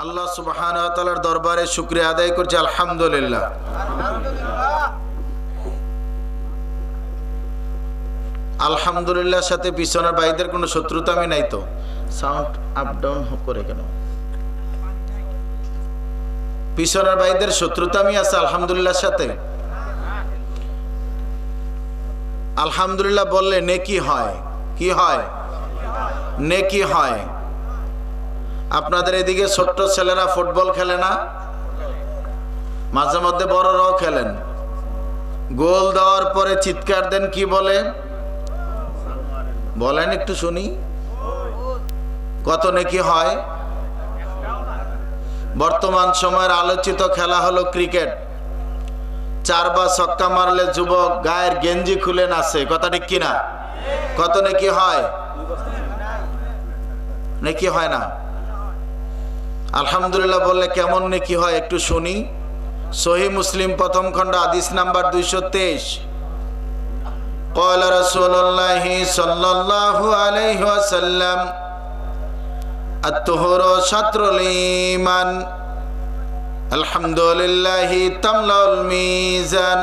আল্লাহ সুবহানাহু ওয়া তাআলার দরবারে শুকরিয়া আদায় করছি আলহামদুলিল্লাহ। আলহামদুলিল্লাহর সাথে পিছনের ভাইদের কোনো শত্রুতা আমি নাই তো? সাউন্ড আপ ডাউন করে কেন? পিছনের ভাইদের শত্রুতা আমি আছে আলহামদুলিল্লাহর সাথে? আলহামদুলিল্লাহ বললে নেকি হয়। কি হয়? নেকি হয়। আপনাদের এদিকে ছোট্ট ছেলেরা ফুটবল খেলে না? মাঝে মধ্যে বড়রাও খেলেন। গোল দেওয়ার পরে চিৎকার দেন, কি বলে বলেন একটু শুনি। কত নেকি হয়? বর্তমান সময়ের আলোচিত খেলা হলো ক্রিকেট। 4 বার ছক্কা মারলে যুবক গায়ের গেঞ্জি খুলে নাচে, কথা ঠিক কিনা? কত নেকি হয়? নেকি হয় না? আলহামদুলিল্লাহ বললে কেমন নেকি হয় একটু শুনি। সহিহ মুসলিম প্রথম খণ্ড হাদিস নাম্বার 223। قال رسول الله صلى الله عليه وسلم الطهور شطر الإيمان الحمد لله تملأ الميزان।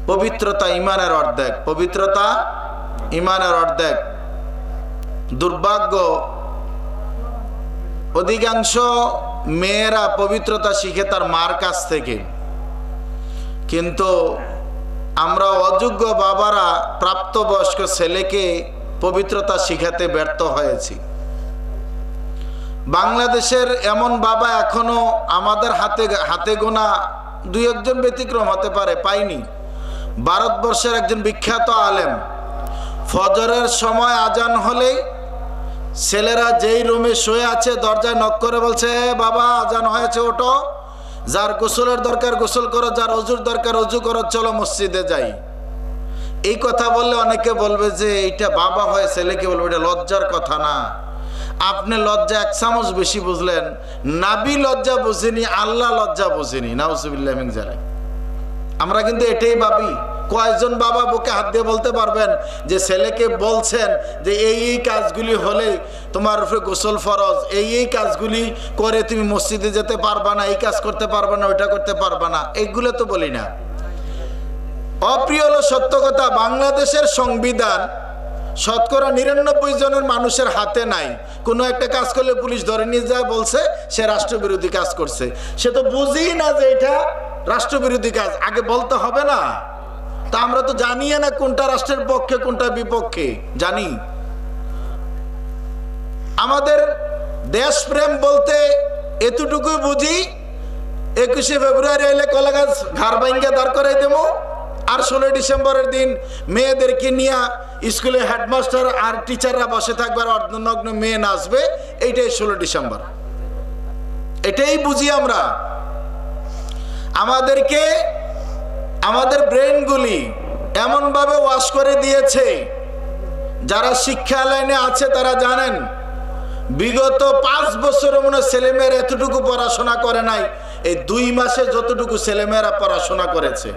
পবিত্রতা ঈমানের অর্ধেক। পবিত্রতা ঈমানের অর্ধেক। দুর্ভাগ্য অধিকাংশ মেয়েরা পবিত্রতা শিখে তার মার কাছ থেকে, কিন্তু আমরা অযোগ্য বাবারা প্রাপ্তবয়স্ক ছেলেকে পবিত্রতা শিখাতে ব্যর্থ হয়েছি। বাংলাদেশের এমন বাবা এখনো আমাদের হাতে গোনা 2-1 ব্যতিক্রম হতে পারে পাইনি। ভারতবর্ষের একজন বিখ্যাত আলেম, ফজরের সময় আজান হলেই ছেলেরা যেই রুমে শুয়ে আছে দরজায় নক করে বলছে, বাবা আজান হয়েছে, ওঠো, যার গোসলের দরকার গোসল করো, যার অজুর দরকার অজু করো, চলো মসজিদে যাই। এই কথা বললে অনেকে বলবে যে এইটা বাবা হয়ে ছেলেকে বলবে, এটা লজ্জার কথা না। আপনি লজ্জা 1 চামচ বেশি বুঝলেন। নাবি লজ্জা বুঝেনি, আল্লাহ লজ্জা বুঝেনি। নাউজুবিল্লাহ মিন যালিক। আমরা কিন্তু এটাই ভাবি। কয়েকজন বাবা বুকে হাত দিয়ে বলতে পারবেন যে ছেলেকে বলছেন যে এই কাজগুলি হলে তোমার উপরে গোসল ফরজ, এই কাজগুলি করে তুমি মসজিদে যেতে পারবা না, এই কাজ করতে পারবা না, ওইটা করতে পারবা না, এইগুলো তো বলি না। অপ্রিয় হলো সত্য কথা, বাংলাদেশের সংবিধান 99% জনের মানুষের হাতে নাই। কোনো একটা কাজ করলে পুলিশ ধরে নিয়ে যায়, বলছে সে রাষ্ট্রবিরোধী কাজ করছে। সে তো বুঝি না যে এটা রাষ্ট্রবিরোধী কাজ, আগে বলতে হবে না? তা আমরা তো জানি না কোনটা রাষ্ট্রের পক্ষে কোনটা বিপক্ষে, জানি। আমাদের দেশপ্রেম বলতে এতটুকুই বুঝি, 21শে ফেব্রুয়ারি এলে কলা গাছ ঘাড় ভাঙ্গা দাঁড় করাই দেবো, আর 16 ডিসেম্বরের দিন মেয়েদেরকে নিয়ে স্কুলে হেডমাস্টার আর টিচাররা বসে থাকবে আর অর্ধনগ্ন মেয়ে নাচবে, এইটাই 16 ডিসেম্বর। এটাই বুঝি আমরা। আমাদেরকে আমাদের ব্রেনগুলি এমনভাবে ওয়াশ করে দিয়েছে, যারা শিক্ষা লাইনে আছে তারা জানেন বিগত 5 বছরে মনে ছেলেমেয়েরা এতটুকু পড়াশোনা করে নাই, এই 2 মাসে যতটুকু ছেলেমেয়েরা পড়াশোনা করেছে।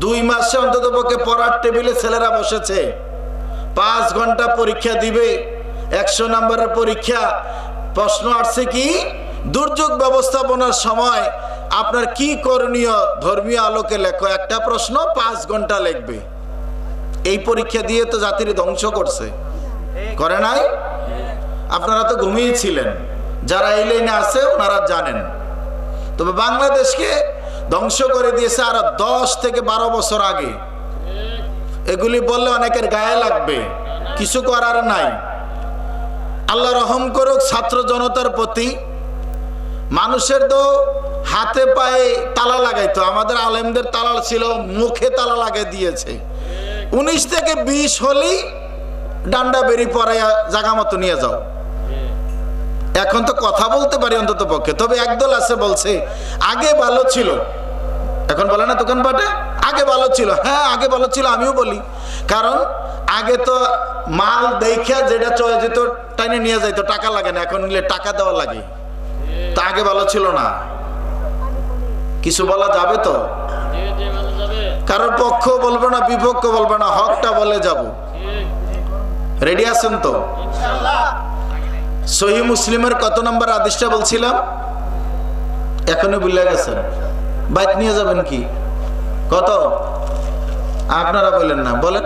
2 মাসে অন্তত পক্ষে পড়ার টেবিলে ছেলেরা বসেছে। 5 ঘন্টা পরীক্ষা দিবে, 100 নম্বরের পরীক্ষা। প্রশ্ন আসছে কি, দুর্যোগ ব্যবস্থাপনার সময় আপনার কি করণীয় ধর্মীয় আলোকে লেখো। একটা প্রশ্ন 5 ঘন্টা লিখবে। এই পরীক্ষা দিয়ে তো জাতির ধ্বংস করছে, করে নাই? আপনারা তো ঘুমিয়েছিলেন, যারা এই লাইনে আছে ওনারা জানেন। তবে বাংলাদেশকে ধ্বংস করে দিয়েছে আরো 10 থেকে 12 বছর আগে। এগুলি বললে অনেকের গায়ে লাগবে, কিছু করার নাই। আল্লাহ রহম করুক ছাত্র জনতার প্রতি। মানুষের তো হাতে পায়ে তালা লাগাইতো, আমাদের আলেমদের তালা ছিল, মুখে তালা লাগাই দিয়েছে। 19 থেকে 20 হলেই ডান্ডা বেরি পরাইয়া জাগা মতো নিয়ে যাও। এখন তো কথা বলতে পারি অন্তত পক্ষে। তবে একদল আছে বলছে আগে ভালো ছিল, এখন বলে না দোকানপাটে আগে ভালো ছিল। হ্যাঁ আগে ভালো ছিল, আমিও বলি। কারণ আগে তো মাল দেখা যেটা চলে যেত টাইনে নিয়ে যাইতো, টাকা লাগে না। এখন নিলে টাকা দেওয়া লাগে। তা আগে ভালো ছিল না? কিছু বলা যাবে তো? কারোর পক্ষ বলবো না, বিপক্ষ বলবো না, হকটা বলে যাব। রেডি আছেন তো? সহিহ মুসলিমের কত নম্বর হাদিসটা বলছিলাম? এখনো ভুলে গেছেন? বাইক নিয়ে যাবেন কি? কত? আপনারা বলেন না, বলেন।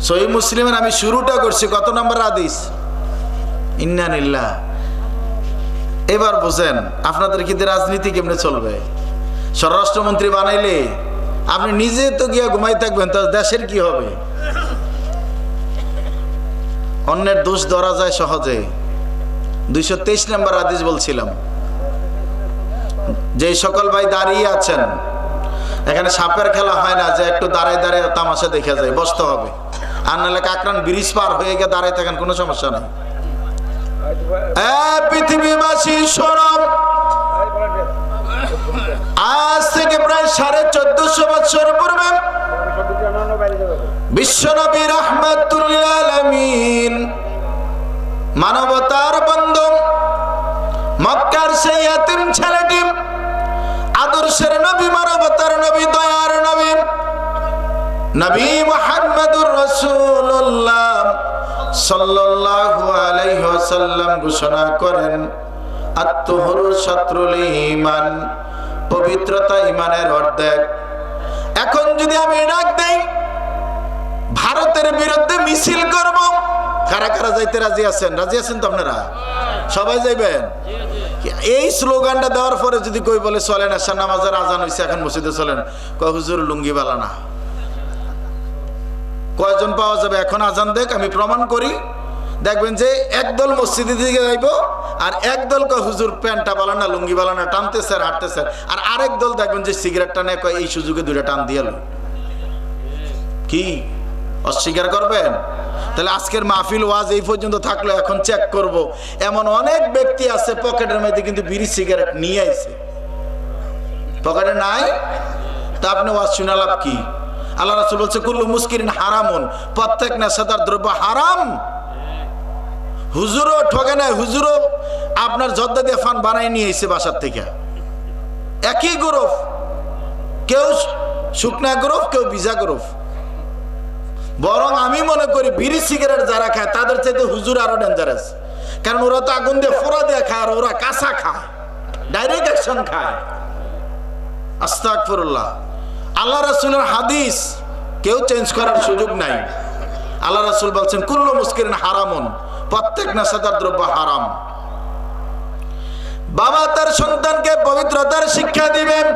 সহিহ মুসলিমের আমি শুরুটা করছি, কত নম্বর হাদিস? ইন্না লিল্লাহ। এবার বুঝেন আপনাদের কি রাজনীতি কেমনে চলবে? স্বরাষ্ট্রমন্ত্রী বানাইলে আপনি নিজে তো গিয়া ঘুমাই থাকবেন, তো দেশের কি হবে? অন্যের দোষ ধরা যায় সহজে। 223 নম্বর হাদিস বলছিলাম, যে সকল ভাই দাঁড়িয়ে আছেন, এখানে সাপের খেলা হয় না যে একটু দাঁড়ায় দাঁড়ায় তামাশা দেখা যায়, বসতে হবে। আর নাহলে কাকরান ব্রিজ পার হয়ে গিয়ে দাঁড়ায় থাকেন, কোনো সমস্যা নেই। পৃথিবীবাসী শোনম, আজ থেকে প্রায় 1450 বছর পূর্বে বিশ্বনবী রাহমাতুল লিল আলামিন, মানবতার বন্ধু, মক্কার সেই ইয়াতিম ছেলেটি, আদর্শের নবী, মানবতার নবী, দয়ার নবী, নবী মুহাম্মদুর রাসূলুল্লাহ সাল্লাল্লাহু আলাইহি ওয়াসাল্লাম ঘোষণা করেন, আত-তুহরু শাত্রুল ঈমান, পবিত্রতা ঈমানের অর্ধেক। এখন যদি আমি ডাক দেই ভারতের বিরুদ্ধে মিছিল করব, কারা কারা যাইতে রাজি আছেন? রাজি আছেন তো আপনারা? সবাই যাইবেন? এই স্লোগানটা দেওয়ার পরে যদি কই বলে চলেন, এশার নামাজের আজান হইছে, এখন মসজিদে চলেন, কয় হুজুর লুঙ্গি বালা না। কয়জন পাওয়া যাবে? এখন আজান দেখ, আমি প্রমাণ করি। দেখবেন যে একদল মসজিদের দিকে যাইব, আর একদল কয় হুজুর প্যান্টটা বালা না, লুঙ্গি বালা না, টানতেছে আর হাঁটতেছে। আর আরেক দল দেখবেন যে সিগারেট টানে, কয় এই সুযোগে দুইটা টান দিয়ে লো। কি অস্বীকার করবেন? তাহলে আজকের মাহফিল ওয়াজ এই পর্যন্ত থাকলো, এখন চেক করব। এমন অনেক ব্যক্তি আছে পকেটের মধ্যে কিন্তু বিড়ি সিগারেট নিয়ে আইছে, পকেটে নাই। তা আপনি ওয়াজ শুনে লাভ কি? আল্লাহ রাসূল বলছে কুল্লু মুস্কিরিন হারামুন, প্রত্যেক নেশাদার দ্রব্য হারাম। হুজুরও ঠকে নাই, হুজুরও আপনার জর্দা দিয়ে ফান বানাই নিয়ে এসে বাসার থেকে। একই গ্রুপ, কেউ শুকনা গ্রুপ, কেউ ভিজা গ্রুপ। বরং আমি মনে করি বিড়ি সিগারেট যারা খায় তাদের চাইতে হুজুর আরো ডেঞ্জারাস। কারণ ওরা তো আগুন দিয়ে ফোড়া দিয়ে খায়, আর ওরা কাঁচা খায়, ডাইরেক্ট অ্যাকশন খায়। আস্তাগফিরুল্লাহ। আল্লাহ রাসূলের হাদিস কেউ চেঞ্জ করার সুযোগ নাই। আল্লাহ রাসূল বলছেন কুল্লু মুস্কিরিন হারামুন, প্রত্যেক নেশাদার দ্রব্য হারাম। বাবা তার সন্তানকে পবিত্রতার শিক্ষা দিবেন,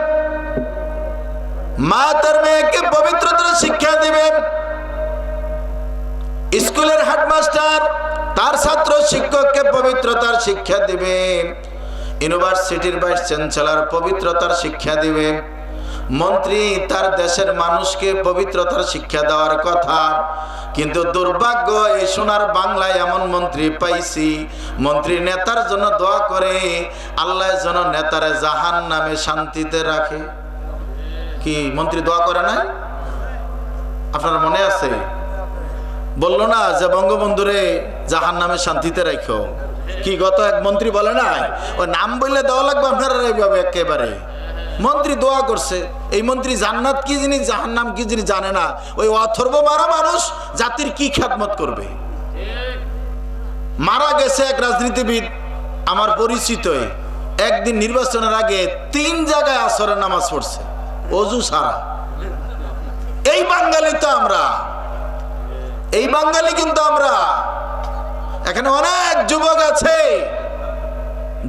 মা তার মেয়েকে পবিত্রতার শিক্ষা দিবেন, স্কুলের হেডমাস্টার তার ছাত্র শিক্ষককে পবিত্রতার শিক্ষা দিবে, ইউনিভার্সিটির ভাইস চ্যান্সেলর পবিত্রতার শিক্ষা দিবে, মন্ত্রী তার দেশের মানুষকে পবিত্রতার শিক্ষা দেওয়ার কথা। কিন্তু দুর্ভাগ্য, এই সোনার বাংলায় এমন মন্ত্রী পাইছি, মন্ত্রী নেতার জন্য দোয়া করে আল্লাহ যেন নেতারে জাহান্নামে শান্তিতে রাখে। কি মন্ত্রী দোয়া করে না? আপনার মনে আছে? বললো না যে বঙ্গবন্ধুরে জাহান্নামে শান্তিতে রাখো। কি গত এক মন্ত্রী বলে না, ওই নাম বললে দেওয়া লাগবে আপনারা এইভাবে একেবারে। মন্ত্রী দোয়া করছে, এই মন্ত্রী জান্নাত কি জিনিস জাহান্নাম কি জিনিস জানে না। ওই অথর্ব মারা মানুষ জাতির কি খেদমত করবে? মারা গেছে এক রাজনীতিবিদ আমার পরিচিত, একদিন নির্বাচনের আগে 3 জায়গায় আসরের নামাজ পড়ছে অজু ছাড়া। এই বাঙালি তো আমরা, এই বাঙালি কিন্তু আমরা। এখানে অনেক যুবক আছে,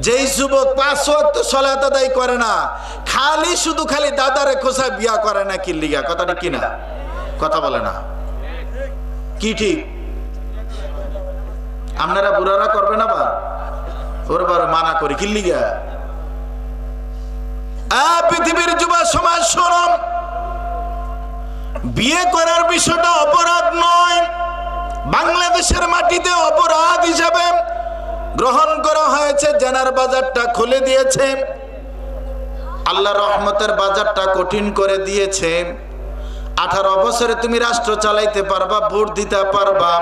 যেই যুবক 5 ওয়াক্ত সালাত আদায় করে না, খালি শুধু খালি দাদারে খোঁজা বিয়া করে না। কি লিগা? কথাটা কি না? কথা বলে না কি? ঠিক আপনারা বুড়ারা করবেন আবার, ওর মানা করি কি লিগা? পৃথিবীর যুব সমাজ শোনম, বিয়ে করার বিষয়টা অপরাধ নয়। বাংলাদেশের মাটিতে অপরাধ হিসাবে গ্রহণ করা হয়েছে। জেনার বাজারটা খুলে দিয়েছে, আল্লাহ রহমতের বাজারটা কঠিন করে দিয়েছে। 18 বছরে তুমি রাষ্ট্র চালাইতে পারবা, ভোট দিতে পারবা,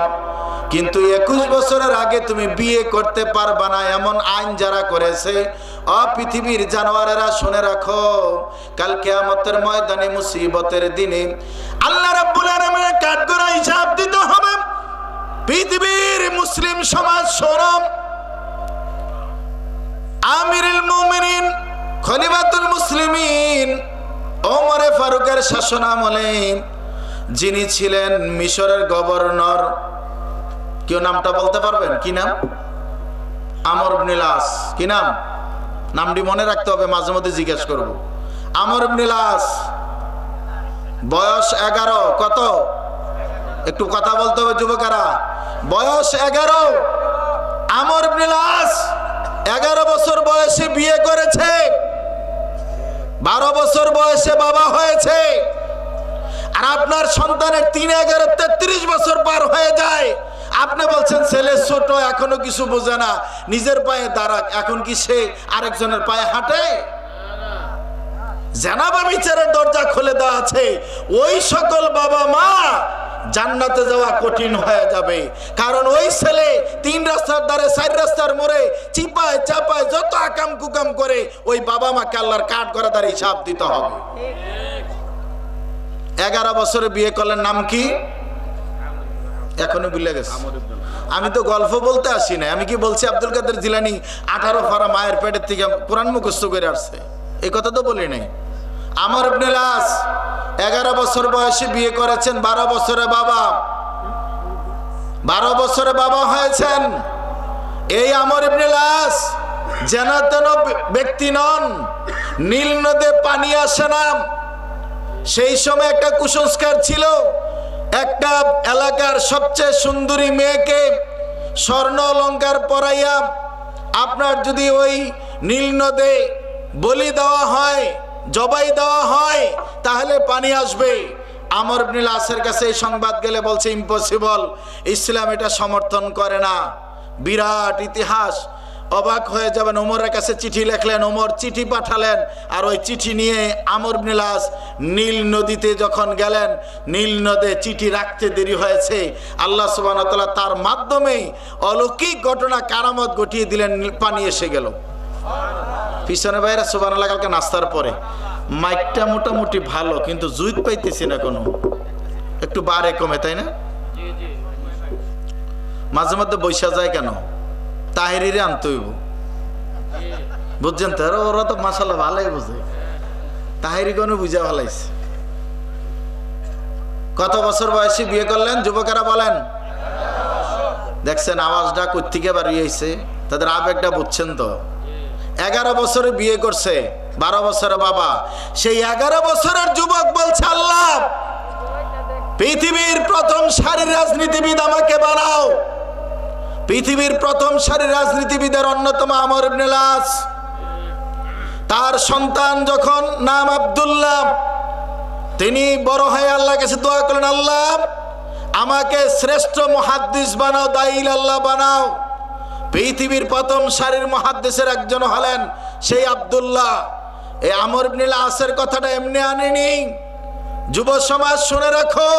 কিন্তু 21 বছরের আগে তুমি বিয়ে করতে পারবা না, এমন আইন যারা করেছে, পৃথিবীর জানোয়ারেরা শুনে রাখো, কাল কিয়ামতের ময়দানে মুসিবতের দিনে আল্লাহ রাব্বুল আলামিনের কাঠগড়ায় হিসাব দিতে হবে। পৃথিবীর মুসলিম সমাজ শোনো, আমিরুল মুমিনিন খলিফাতুল মুসলিমিন ওমরে ফারুকের শাসনামলে যিনি ছিলেন মিশরের গভর্নর, কেউ নামটা বলতে পারবেন? কি নাম? আমর ইবনে আস। কি নাম? নামটি মনে রাখতে হবে, মাঝে মধ্যে জিজ্ঞেস করব। আমর ইবনে আস, বয়স 11। কত? একটু কথা বলতে হবে যুবকেরা। বয়স 11। আমর ইবনে আস 11 বছর বয়সে বিয়ে করেছে, 12 বছর বয়সে বাবা হয়েছে। আর আপনার সন্তানের 3 11 33 বছর পার হয়ে যায়, আপনি বলছেন ছেলে ছোট, এখনো কিছু বোঝে না, নিজের পায়ে দাঁড়াক। এখন কি সে আরেকজনের পায়ে হাঁটে? জানাবা বিচারের দরজা খুলে দেওয়া আছে। ওই সকল বাবা মা জান্নাতে যাওয়া কঠিন হয়ে যাবে, কারণ ওই ছেলে 3 রাস্তার ধারে 4 রাস্তার মোড়ে চিপায় চাপায় যত আকাম কুকাম করে, ওই বাবা মাকে আল্লাহর কাঠ করা তার হিসাব দিতে হবে। 11 বছরে বিয়ে করলেন, নাম কি? এখনো ভুলে গেছে। আমি তো গল্প বলতে আসি না, আমি কি বলছি আব্দুল কাদের জিলানী 18 পারা মায়ের পেটের থেকে কোরআন মুখস্থ করে আসছে, এই কথা তো বলি নাই। আমর ইবনে আস 11 বছর বয়সে বিয়ে করেছেন, 12 বছরে বাবা, 12 বছরে বাবা হয়েছেন। এই আমর ইবনে আস যেন তেন ব্যক্তি নন, নীল নদে পানি আসে না। সেই সময় একটা কুসংস্কার ছিল, একটা এলাকার সবচেয়ে সুন্দরী মেয়েকে স্বর্ণ অলংকার পরাইয়া আপনার যদি ওই নীল নদে বলি দেওয়া হয়, জবাই দেওয়া হয়, তাহলে পানি আসবে। আমর ইবনে আসের কাছে এই সংবাদ গেলে বলছে ইম্পসিবল, ইসলাম এটা সমর্থন করে না। বিরাট ইতিহাস, অবাক হয়ে যাবেন। ওমরের কাছে চিঠি লিখলেন, ওমর চিঠি পাঠালেন, আর ওই চিঠি নিয়ে আমর ইবনে আস নীল নদীতে যখন গেলেন, নীল নদে চিঠি রাখতে দেরি হয়েছে, আল্লাহ সুবহানাহু ওয়া তাআলা তার মাধ্যমে অলৌকিক ঘটনা কারামত ঘটিয়ে দিলেন, পানি এসে গেল। পিছনে ভাইরা সুবহানাল্লাহ, কালকে নাস্তার পরে মাইকটা মোটামুটি ভালো, কিন্তু জুইত পাইতেছি না কোনো, একটু বাড়ে কমে, তাই না? মাঝে মধ্যে বৈশা যায় কেন? তাহেরিরে আনতে হইব, বুঝছেন তো? ওরা তো মাশাআল্লাহ ভালোই বুঝে, তাহেরি কোনো বুঝা ভালাইছে। কত বছর বয়সে বিয়ে করলেন যুবকেরা বলেন? দেখছেন আওয়াজটা কোত্থেকে বাড়িয়েছে, তাদের আবেগটা বুঝছেন তো? 11 বছরে বিয়ে করছে, 12 বছরে বাবা। সেই 11 বছরের যুবক বলছে, আল্লাহ পৃথিবীর প্রথম সারির রাজনীতিবিদ আমাকে বানাও। পৃথিবীর প্রথম সারির রাজনীতিবিদের অন্যতম আমর ইবনে আস। তার সন্তান যখন নাম আব্দুল্লাহ, তিনি বড় হয়ে আল্লাহর কাছে দোয়া করলেন, আল্লাহ আমাকে শ্রেষ্ঠ মুহাদ্দিস বানাও, দাঈল আল্লাহ বানাও। পৃথিবীর প্রথম সারির মুহাদ্দিসের একজন হলেন সেই আব্দুল্লাহ। এই আমর ইবনে আসের কথাটা এমনি আনেনি, যুব সমাজ শুনে রাখো।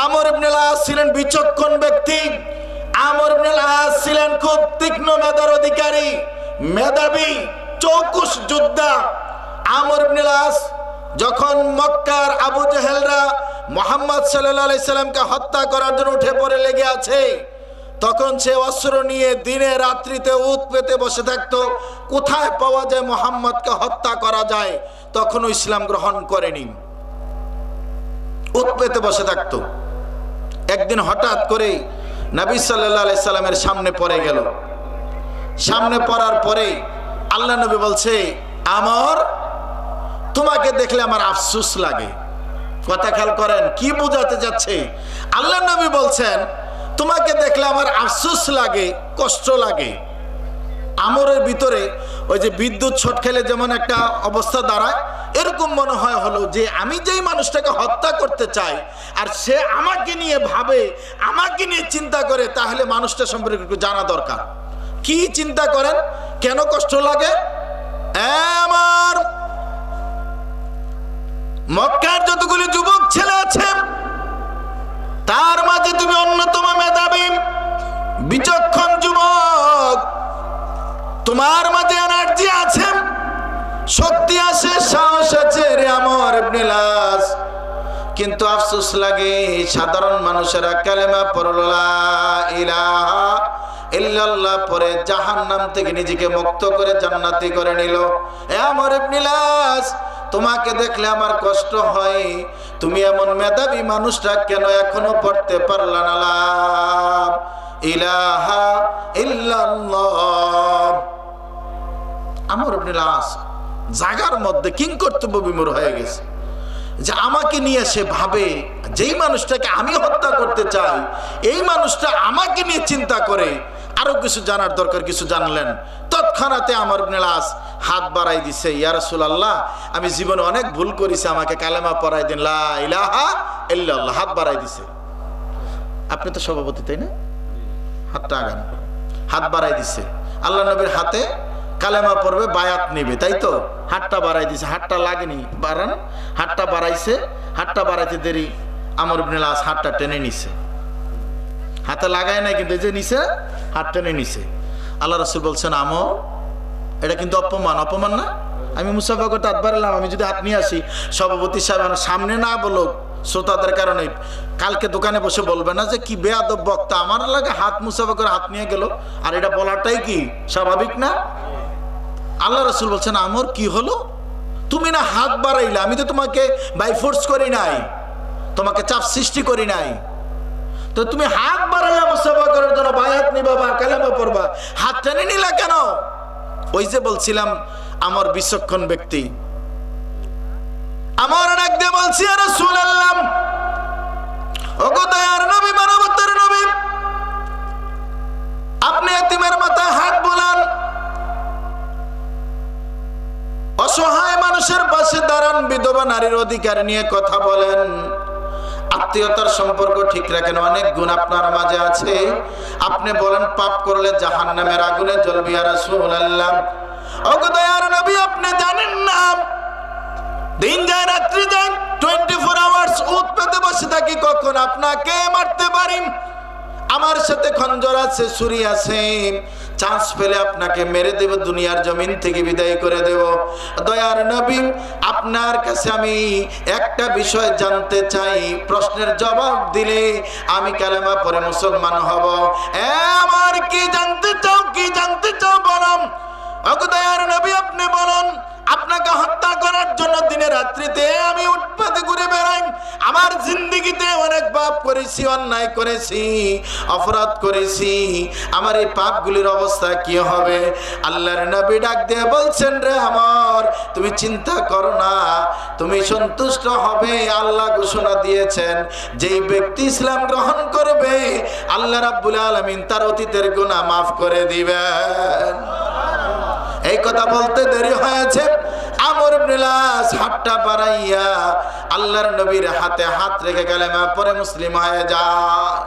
আমর ইবনে আস ছিলেন বিচক্ষণ ব্যক্তি, আমর ইবনে আস ছিলেন খুব তীক্ষ্ণ মেধার অধিকারী, মেধাবী, চৌকুশ যোদ্ধা। আমর ইবনে আস যখন মক্কার আবু জেহেলরা মুহাম্মদ সাল্লাল্লাহু আলাইহি সাল্লামকে হত্যা করার জন্য উঠে পড়ে লেগে আছে, তখন সে অস্ত্র নিয়ে দিনে রাত্রিতে উত পেতে বসে থাকতো, কোথায় পাওয়া যায় মুহাম্মদকে হত্যা করা যায়। তখনও ইসলাম গ্রহণ করেনি, উত পেতে বসে থাকতো। একদিন হঠাৎ করে নবী সাল্লাল্লাহু আলাইহি সাল্লামের সামনে পড়ে গেল। সামনে পড়ার পরে আল্লাহ নবী বলছে, আমর তোমাকে দেখলে আমার আফসোস লাগে। কথা খেয়াল করেন, কি বোঝাতে যাচ্ছে? আল্লাহ নবী বলছেন, তোমাকে দেখলে আমার আফসোস লাগে, কষ্ট লাগে। আমরের ভিতরে ওই যে বিদ্যুৎ শর্ট খেলে যেমন একটা অবস্থা দাঁড়ায়, এরকম মনে হয় হলো যে আমি যেই মানুষটাকে হত্যা করতে চাই আর সে আমাকে নিয়ে ভাবে, আমাকে নিয়ে চিন্তা করে, তাহলে মানুষটা সম্পর্কে একটু জানা দরকার। কি চিন্তা করেন, কেন কষ্ট লাগে? আমার মক্কার যতগুলি যুবক ছেলে আছে, তার মাঝে তুমি অন্যতম মেধাবী বিচক্ষণ যুবক, তোমার মাঝে এনার্জি আছে, শক্তি আছে, সাহস আছে রে আমর ইবনে আস। কিন্তু আফসোস লাগে, সাধারণ মানুষেরা কালেমা পড়ল লা ইলাহা ইল্লাল্লাহ পরে জাহান্নাম থেকে নিজেকে মুক্ত করে জান্নাতি করে নিল। এ আমর ইবনে লাস, তোমাকে দেখলে আমার কষ্ট হয়, তুমি এমন মেধাবী মানুষটা কেন এখনো পড়তে পারলা না লা ইলাহা ইল্লাল্লাহ। আমর ইবনে লাস জাগার মধ্যে কিংকর্তব্য বিমূঢ় হয়ে গেছে, যে আমাকে নিয়ে সে ভাবে যেই মানুষটাকে আমি হত্যা করতে চাই এই মানুষটা আমাকে নিয়ে চিন্তা করে। আরো কিছু জানার দরকার, কিছু জানলেন। তৎক্ষণাতে আমর ইবনে লাস হাত বাড়াই দিছে, ইয়া রাসূলুল্লাহ আমি জীবনে অনেক ভুল করেছি, আমাকে কালেমা পড়াই দিন, লা ইলাহা ইল্লাল্লাহ। হাত বাড়াই দিছে। আপনি তো সভাপতি তাই না, হাতটা আগান। হাত বাড়াই দিছে, আল্লাহ নবীর হাতে কালেমা পড়বে, বায়াত নিবে, তাই তো। হাতটা বাড়াই দিছে, হাতটা লাগেনি, বাড়ান। হাতটা বাড়াইছে, হাতটা বাড়াইতে দেরি আমর ইবনে লাস হাতটা টেনে নিছে। হাতে লাগায় নাই কিন্তু এই যে নিছে, হাত টেনে নিছে। আল্লাহ রাসূল বলছেন, আমর এটা কিন্তু অপমান। অপমান না? আমি মুসাফা করতে হাত বাড়ালাম, আমি যদি হাত নিয়ে আসি, সভাপতি সাহেব সামনে না বলুক শ্রোতাদের কারণে, কালকে দোকানে বসে বলবে না যে কি বেয়াদব বক্তা, আমার লাগে হাত মুসাফা করে হাত নিয়ে গেল। আর এটা বলাটাই কি স্বাভাবিক না? আল্লাহ রাসূল বলছেন, আমর কি হলো, তুমি না হাত বাড়াইলে, আমি তো তোমাকে বাই ফোর্স করি নাই, তোমাকে চাপ সৃষ্টি করি নাই, তো তুমি হাত বাড়াইলা মুসাফা করার জন্য, বায়াত নিবা বা কালেমা পড়বা, হাত টেনে নিলা কেন? ওই যে বলছিলাম আমার বিচক্ষণ ব্যক্তি আমার ডাক দিয়ে বলছি, ইয়া রাসূলুল্লাহ ওগো দয়ার নবী, মানবতার নবী, আপনি এতিমের মাথায় হাত বোলান, অসহায় মানুষের পাশে দাঁড়ান, বিধবা নারীর অধিকার নিয়ে কথা বলেন, আত্মীয়তার সম্পর্ক ঠিক রাখেন, অনেক গুণ আপনার মাঝে আছে। আপনি বলেন পাপ করলে জাহান্নামের আগুনে জ্বলবে। ইয়া রাসূলুল্লাহ ওগো দয়ার নবী, আপনি জানেন না দিন যায় রাত্রি যায়, 24 আওয়ার্স উত পেতে বসে থাকি, কখন আপনাকে মারতে পারি। আমার সাথে খঞ্জর আছে, ছুরি আছে, চান্স পেলে আপনাকে মেরে দেব, দুনিয়ার জমিন থেকে বিদায় করে দেব। দয়ার নবী, আপনার কাছে আমি একটা বিষয় জানতে চাই, প্রশ্নের জবাব দিলে আমি কালেমা পড়ে মুসলমান হব। আমার কি জানতে চাও, কি জানতে চাও বলুন। ওগো দয়ার নবী, আপনি বলুন। আপনাকে হত্যা করার জন্য দিনে রাত্রিতে আমি উৎপাতে ঘুরে বেড়াই, আমার জিন্দেগিতে অনেক পাপ করেছি, অন্যায় করেছি, অপরাধ করেছি, আমার এই পাপগুলির অবস্থা কি হবে? আল্লাহর নবী ডাক দিয়ে বলছেন, রে আমর, তুমি চিন্তা করো না, তুমি সন্তুষ্ট হবে। আল্লাহ ঘোষণা দিয়েছেন, যেই ব্যক্তি ইসলাম গ্রহণ করবে আল্লাহ রাব্বুল আলামিন তার অতীতের গুনাহ মাফ করে দিবেন। এই কথা বলতে দেরি হয়েছে, আমর ইবনে লাস হাতটা বাড়াইয়া আল্লাহর নবীর হাতে হাত রেখে কালেমা পড়ে মুসলিম হয়ে যায়।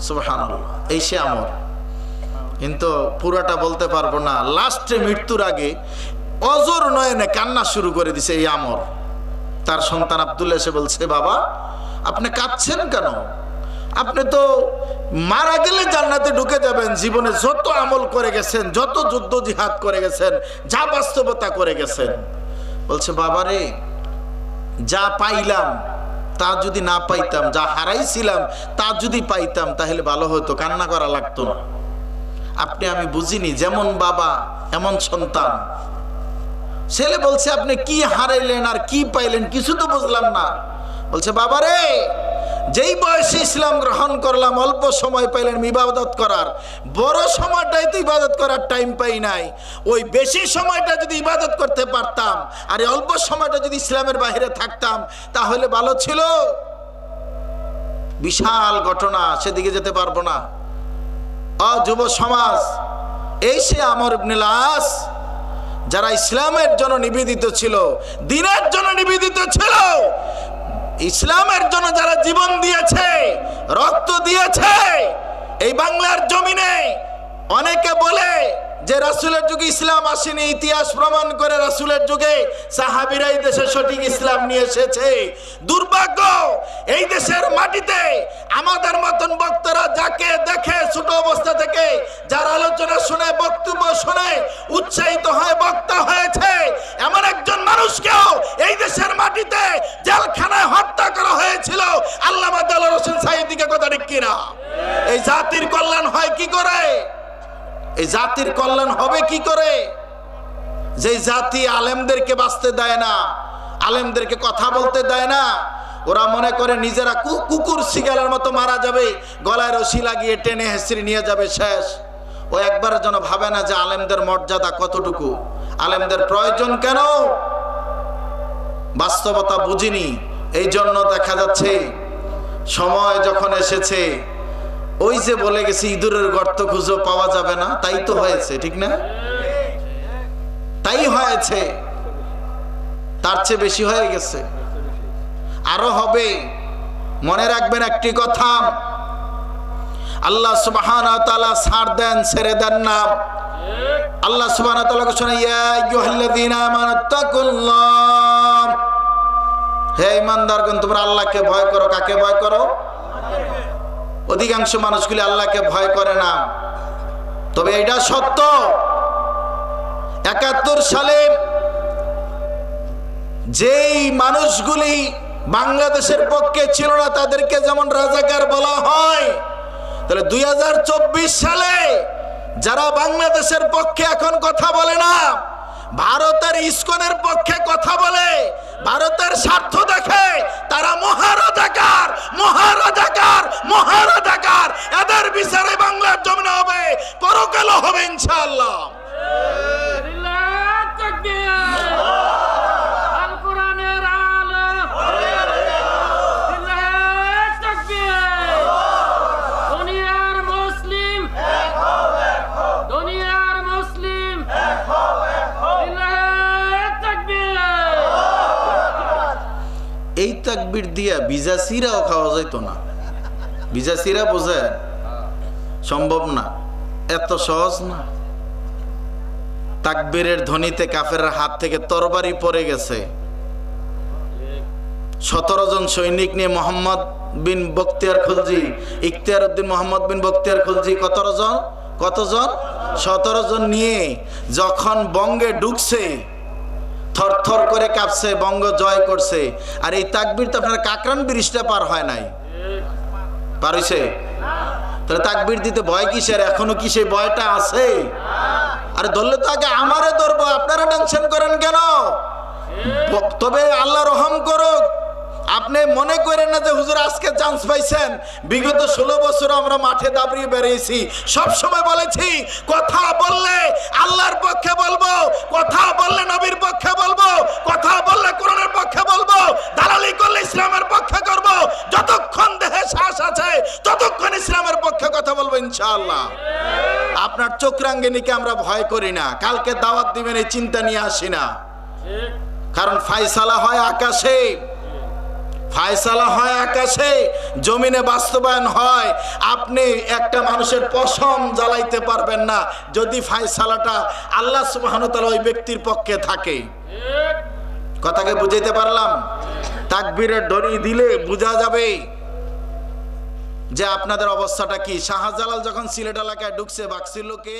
সুবহানাল্লাহ। এই সে আমর, কিন্তু পুরাটা বলতে পারবো না। লাস্টে মৃত্যুর আগে অজর নয়নে কান্না শুরু করে দিছে এই আমর। তার সন্তান আব্দুল্লাহ এসে বলছে, বাবা আপনি কাঁদছেন কেন? আপনি তো মারা গেলে জান্নাতে ঢুকে যাবেন, জীবনে যত আমল করে গেছেন, যত যুদ্ধ জিহাদ করে গেছেন, যা বাস্তবতা করে গেছেন। বলছে, বাবারে যা পাইলাম তা যদি না পাইতাম, যা হারাইছিলাম তা যদি পাইতাম তাহলে ভালো হতো, কান্না করা লাগতো না। আপনি আমি বুঝিনি, যেমন বাবা এমন সন্তান। ছেলে বলছে, আপনি কি হারাইলেন আর কি পাইলেন কিছু তো বুঝলাম না। বলছে, বাবারে যেই বয়সে ইসলাম গ্রহণ করলাম অল্প সময় পাইলেন ইবাদত করার, বড় সময়টাই তো ইবাদত করার টাইম পাই নাই। ওই বেশি সময়টা যদি ইবাদত করতে পারতাম আর অল্প সময়টা যদি ইসলামের বাইরে থাকতাম তাহলে ভালো ছিল। বিশাল ঘটনা, সেদিকে যেতে পারবো না। যুব সমাজ, এই সে আমর ইবনে লাস, যারা ইসলামের জন্য নিবেদিত ছিল, দ্বীনের জন্য নিবেদিত ছিল, ইসলামের জন্য যারা জীবন দিয়েছে, রক্ত দিয়েছে। এই বাংলার জমিনে অনেকে বলে যে রাসূলের যুগে ইসলাম আসেনি, ইতিহাস প্রমাণ করে রাসূলের যুগে সাহাবীরাই দেশে সঠিক ইসলাম নিয়ে এসেছে। দুর্ভাগ্য, এই দেশের মাটিতে আমাদের মতন বক্তারা যাকে দেখে ছোট অবস্থা থেকে যার আলোচনা শুনে, বক্তব্য শুনে উৎসাহিত হয়ে বক্তা হয়েছে, এমন একজন মানুষকেও এই দেশের মাটিতে জেলখানায় হত্যা এই জাতির কল্যাণ হয় কি করে? এই জাতির কল্যাণ হবে কি করে? যে জাতি আলেমদেরকে বাঁচতে দেয় না, আলেমদেরকে কথা বলতে দেয় না, ওরা মনে করে নিজেরা কুকুর শিগালের মতো মারা যাবে, গলায় রশি লাগিয়ে টেনে হেসড়ি নিয়ে যাবে, শেষ। ও একবারের জন্য ভাবে না যে আলেমদের মর্যাদা কতটুকু, আলেমদের প্রয়োজন কেন, বাস্তবতা বুঝিনি। এই জন্য দেখা যাচ্ছে সময় যখন এসেছে, ওই যে বলে গেছি ইঁদুরের গর্ত খুঁজো পাওয়া যাবে না, তাই তো হয়েছে, ঠিক না? তাই হয়েছে, তার চেয়ে বেশি হয়ে গেছে, আরো হবে। মনে রাখবেন একটি কথা, আল্লাহ সুবহানাহু ওয়া তাআলা ছাড় দেন, ছেড়ে দেন না। আল্লাহ সুবহানাহু ওয়া তাআলা বলেন, ইয়া আইয়ুহাল্লাযীনা আমানু তাকুল্লাহ, হে ঈমানদারগণ তোমরা আল্লাহকে ভয় করো। কাকে ভয় করো? অধিকাংশ মানুষগুলি আল্লাহকে ভয় করে না। তবে এটা সত্য, ৭১ সালে যেই মানুষগুলি বাংলাদেশের পক্ষে ছিল না তাদেরকে যেমন রাজাকার বলা হয়, তাহলে ২০২৪ সালে যারা বাংলাদেশের পক্ষে এখন কথা বলে না, ভারতের ইসকনের পক্ষে কথা বলে, ভারতের স্বার্থ দেখে, তারা মহারাজাকার, মহারাজাকার, মহারাজাকার। এদের বিচারে বাংলার জমিনে হবে, পরকালও হবে ইনশাআল্লাহ। এই তাকবীর দিয়া ভিজা সিরাও খাওয়া যাইতো না। ভিজা সিরা বোঝে সম্ভব না, এত সহজ না। তাকবীরের ধ্বনিতে কাফেরের হাত থেকে তরবারি পড়ে গেছে। ১৭ জন সৈনিক নিয়ে মোহাম্মদ বিন বখতিয়ার খলজি, ইখতিয়ার উদ্দিন মোহাম্মদ বিন বখতিয়ার খলজি কতজন ১৭ জন নিয়ে যখন বঙ্গে ঢুকছে, থরথর করে কাঁপছে, বঙ্গ জয় করছে। আর এই তাকবীর তো আপনার কাকরান ব্রিজটা পার হয় নাই, পার হইছে? তাহলে তাকবীর দিতে ভয় কিসের? এখনো কি সেই ভয়টা আছে? আরে ধরলে তো আগে আমারে ধরবো, আপনারা টেনশন করেন কেন? তবে আল্লাহ রহম করুক, আপনি মনে করেন না যে হুজুর আজকে চান্স পাইছেন। বিগত 16 বছর আমরা মাঠে দাঁড়িয়ে বেরিয়েছি, সব সময় বলেছি কথা বললে আল্লাহর পক্ষে বলবো, কথা বললে নবীর পক্ষে বলবো, কথা বললে কোরআনের পক্ষে বলবো, দালালি করলে ইসলামের পক্ষে করব। যতক্ষণ দেহে শ্বাস আছে ততক্ষণ ইসলামের পক্ষে কথা বলবো ইনশাআল্লাহ। আপনার চোখরাঙ্গিনীকে আমরা ভয় করি না, কালকে দাওয়াত দিবেন এই চিন্তা নিয়ে আসি না। কারণ ফায়সালা হয় আকাশে, ফায়সালা হয় আকাশে, জমিনে বাস্তবায়ন হয়। আপনি একটা মানুষের পশম জ্বালাইতে পারবেন না যদি ফায়সালাটা আল্লাহ সুবহানাহু ওয়া তাআলা ওই ব্যক্তির পক্ষে থাকে। কথাকে বুঝাইতে পারলাম? তাকবীরের ধ্বনি দিলে বোঝা যাবে যে আপনাদের অবস্থাটা কি। শাহজালাল যখন সিলেট এলাকায় ঢুকছে, বাকছিল কে?